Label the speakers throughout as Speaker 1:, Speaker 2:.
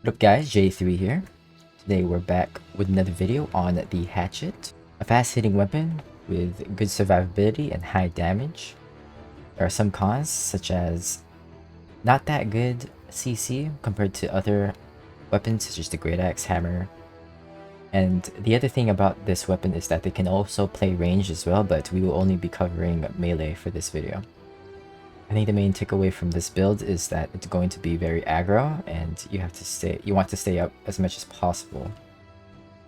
Speaker 1: What up guys, J3 here. Today we're back with another video on the Hatchet, a fast-hitting weapon with good survivability and high damage. There are some cons, such as not that good CC compared to other weapons such as the Great Axe Hammer. And the other thing about this weapon is that they can also play range as well, but we will only be covering melee for this video. I think the main takeaway from this build is that it's going to be very aggro and you want to stay up as much as possible.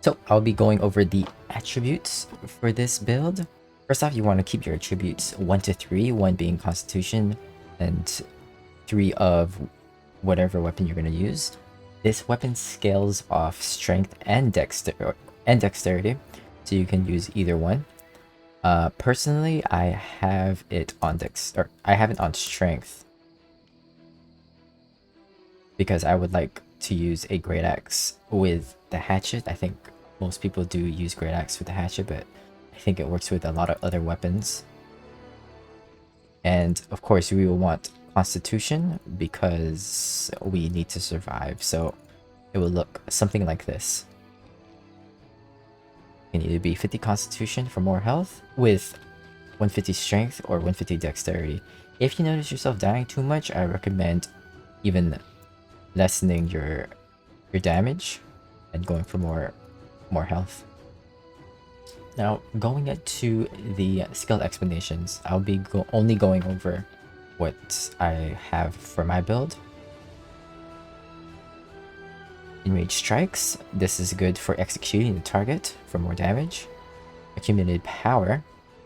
Speaker 1: So I'll be going over the attributes for this build. First off, you want to keep your attributes 1 to 3, 1 being Constitution and 3 of whatever weapon you're going to use. This weapon scales off Strength and Dexterity, so you can use either one. Personally, I have it on Strength because I would like to use a Great Axe with the Hatchet. I think most people do use Great Axe with the Hatchet, but I think it works with a lot of other weapons. And of course, we will want Constitution because we need to survive, so it will look something like this. You can either be 50 Constitution for more health with 150 Strength or 150 Dexterity. If you notice yourself dying too much, I recommend even lessening your damage and going for more health. Now, going into the skill explanations, I'll be only going over what I have for my build. Enraged Strikes, this is good for executing the target for more damage. Accumulated Power,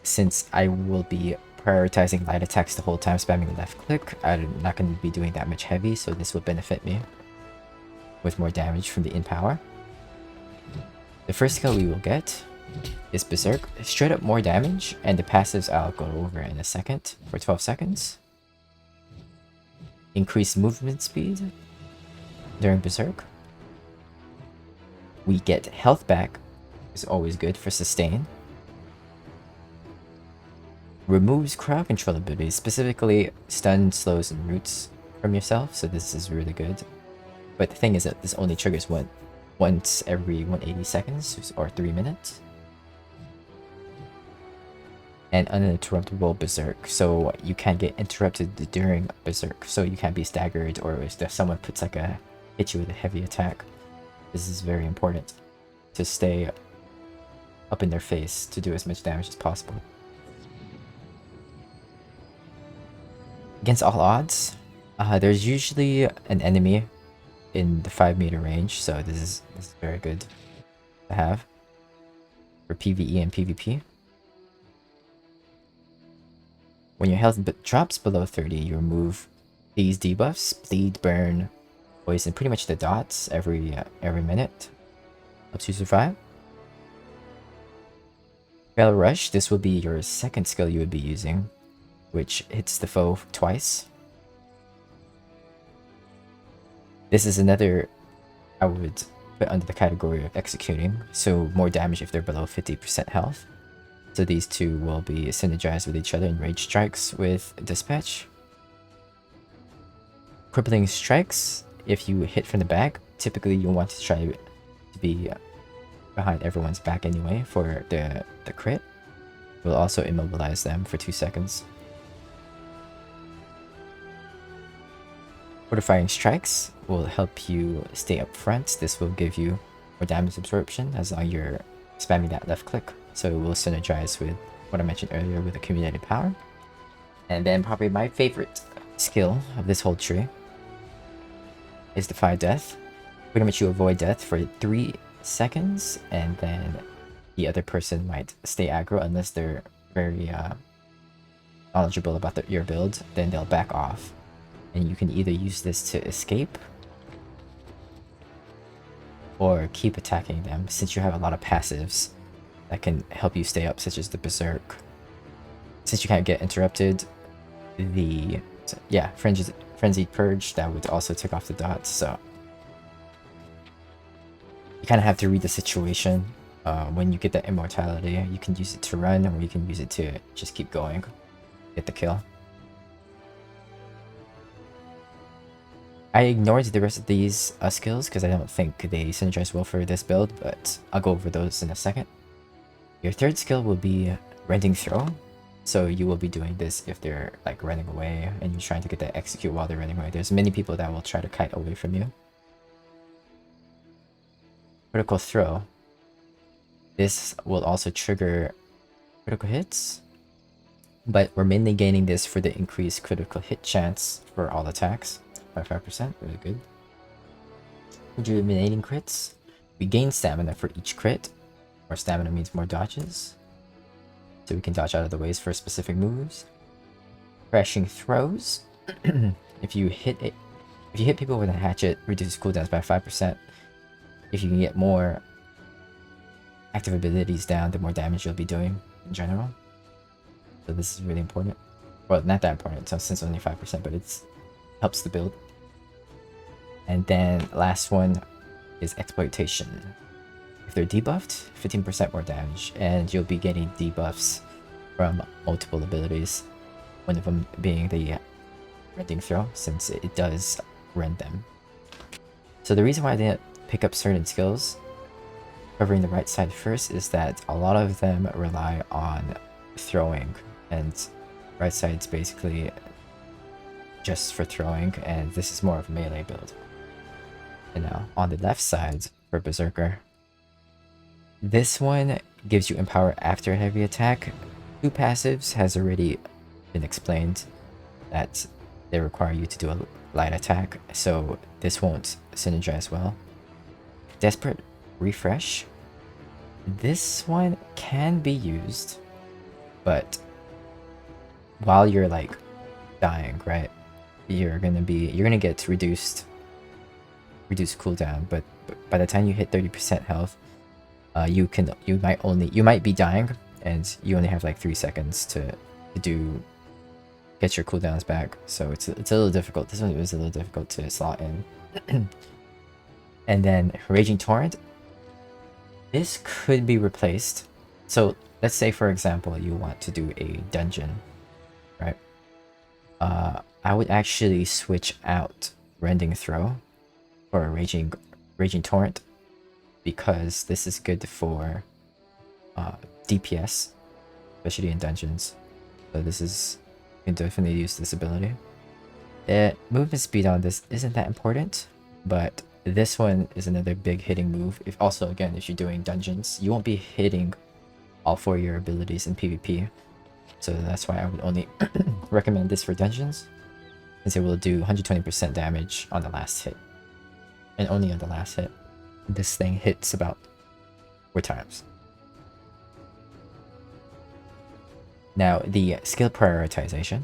Speaker 1: since I will be prioritizing light attacks the whole time spamming left click, I'm not going to be doing that much heavy, so this will benefit me with more damage from the in power. The first skill we will get is Berserk, straight up more damage, and the passives I'll go over in a second for 12 seconds. Increased movement speed during Berserk. We get health back, is always good for sustain. Removes crowd control abilities, specifically stun, slows, and roots from yourself, so this is really good. But the thing is that this only triggers once every 180 seconds or 3 minutes. And uninterruptible Berserk, so you can't get interrupted during Berserk, so you can't be staggered or if someone puts hit you with a heavy attack. This is very important to stay up in their face to do as much damage as possible. Against all odds, there's usually an enemy in the 5-meter range, so this is very good to have for PvE and PvP. When your health drops below 30, you remove these debuffs: bleed, burn, poison, pretty much the dots every minute. Helps you survive. Fail Rush, this will be your second skill you would be using, which hits the foe twice. This is another I would put under the category of executing, so more damage if they're below 50% health. So these two will be synergized with each other in Rage Strikes with Dispatch. Crippling Strikes, if you hit from the back, typically you'll want to try to be behind everyone's back anyway for the crit. It will also immobilize them for 2 seconds. Fortifying Strikes will help you stay up front. This will give you more damage absorption as long as you're spamming that left click. So it will synergize with what I mentioned earlier with Accumulated Power. And then probably my favorite skill of this whole tree is Defy Death. Pretty much you avoid death for 3 seconds, and then the other person might stay aggro unless they're very knowledgeable about your build, then they'll back off. And you can either use this to escape or keep attacking them, since you have a lot of passives that can help you stay up, such as the Berserk. Since you can't get interrupted, the Frenzied Purge, that would also take off the dots, so you kind of have to read the situation. When you get that immortality, you can use it to run, or you can use it to just keep going, get the kill. I ignored the rest of these skills because I don't think they synergize well for this build, but I'll go over those in a second. Your third skill will be Rending Throw. So you will be doing this if they're like running away and you're trying to get that execute while they're running away. There's many people that will try to kite away from you. Critical Throw. This will also trigger critical hits, but we're mainly gaining this for the increased critical hit chance for all attacks by 5%. Really good. Rejuvenating crits. We gain stamina for each crit. More stamina means more dodges, so we can dodge out of the ways for specific moves. Crashing Throws. If you hit people with a hatchet, reduces cooldowns by 5%. If you can get more active abilities down, the more damage you'll be doing in general. So this is really important. Well, not that important, so since only 5%, but it helps the build. And then last one is Exploitation. If they're debuffed, 15% more damage, and you'll be getting debuffs from multiple abilities. One of them being the Rending Throw, since it does rend them. So the reason why I didn't pick up certain skills, covering the right side first, is that a lot of them rely on throwing, and right side's basically just for throwing, and this is more of a melee build. And now on the left side for Berserker, this one gives you Empower after heavy attack. 2 passives has already been explained that they require you to do a light attack, so this won't synergize well. Desperate Refresh. This one can be used, but while you're like dying, right? You're gonna get reduced cooldown, but by the time you hit 30% health, you might be dying, and you only have like 3 seconds to get your cooldowns back. So it's a little difficult. This one was a little difficult to slot in. And then Raging Torrent. This could be replaced. So let's say, for example, you want to do a dungeon, right? I would actually switch out Rending Throw for Raging Torrent, because this is good for DPS, especially in dungeons. So you can definitely use this ability. Movement speed on this isn't that important, but this one is another big hitting move. If you're doing dungeons, you won't be hitting all 4 of your abilities in PvP. So that's why I would only recommend this for dungeons, since it will do 120% damage on the last hit. And only on the last hit. This thing hits about 4 times. Now, the skill prioritization.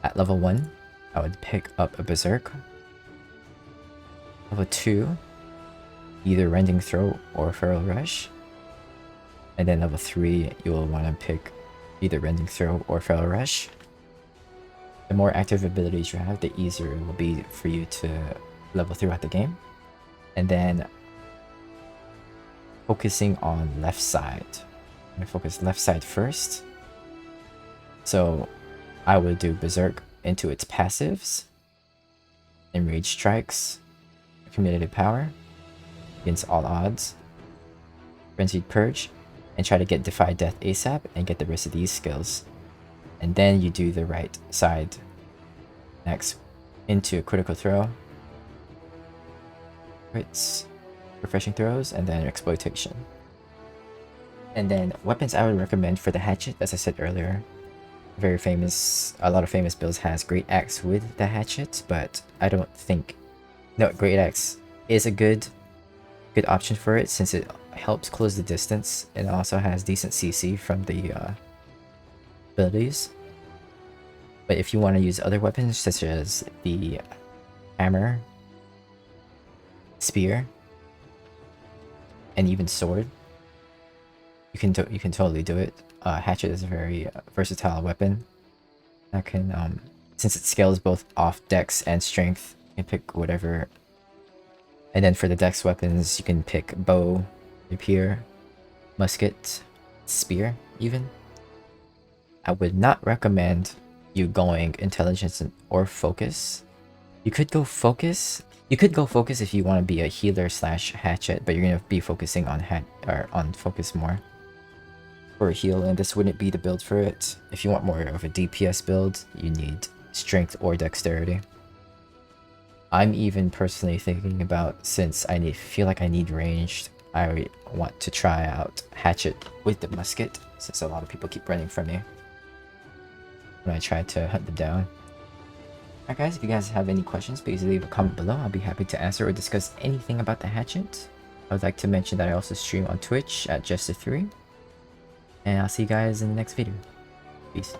Speaker 1: At level 1, I would pick up a Berserk. Level 2, either Rending Throw or Feral Rush. And then level 3, you will want to pick either Rending Throw or Feral Rush. The more active abilities you have, the easier it will be for you to level throughout the game. And then focusing on left side. I'm going to focus left side first. So I would do Berserk into its passives, Enraged Strikes, Accumulated Power, against all odds, Frenzied Purge, and try to get Defy Death ASAP and get the rest of these skills. And then you do the right side next into a Critical Throw, crits, Refreshing Throws, and then Exploitation. And then weapons I would recommend for the Hatchet, as I said earlier. Very famous, a lot of famous builds has Great Axe with the Hatchet, but I don't think... No, Great Axe is a good option for it, since it helps close the distance, and also has decent CC from the abilities. But if you want to use other weapons, such as the hammer, spear, and even sword, you can totally do it. Hatchet is a very versatile weapon that can, since it scales both off dex and strength, you can pick whatever. And then for the dex weapons, you can pick bow, rapier, musket, spear even. I would not recommend you going intelligence or focus, You could go focus. You could go focus if you want to be a healer slash hatchet, but you're gonna be focusing on on focus more for a heal, and this wouldn't be the build for it. If you want more of a DPS build, you need strength or dexterity. I'm even personally thinking about, since I feel like I need ranged, I want to try out Hatchet with the musket, since a lot of people keep running from me when I try to hunt them down. Alright guys, if you guys have any questions, please leave a comment below. I'll be happy to answer or discuss anything about the Hatchet. I would like to mention that I also stream on Twitch at Jester3. And I'll see you guys in the next video. Peace.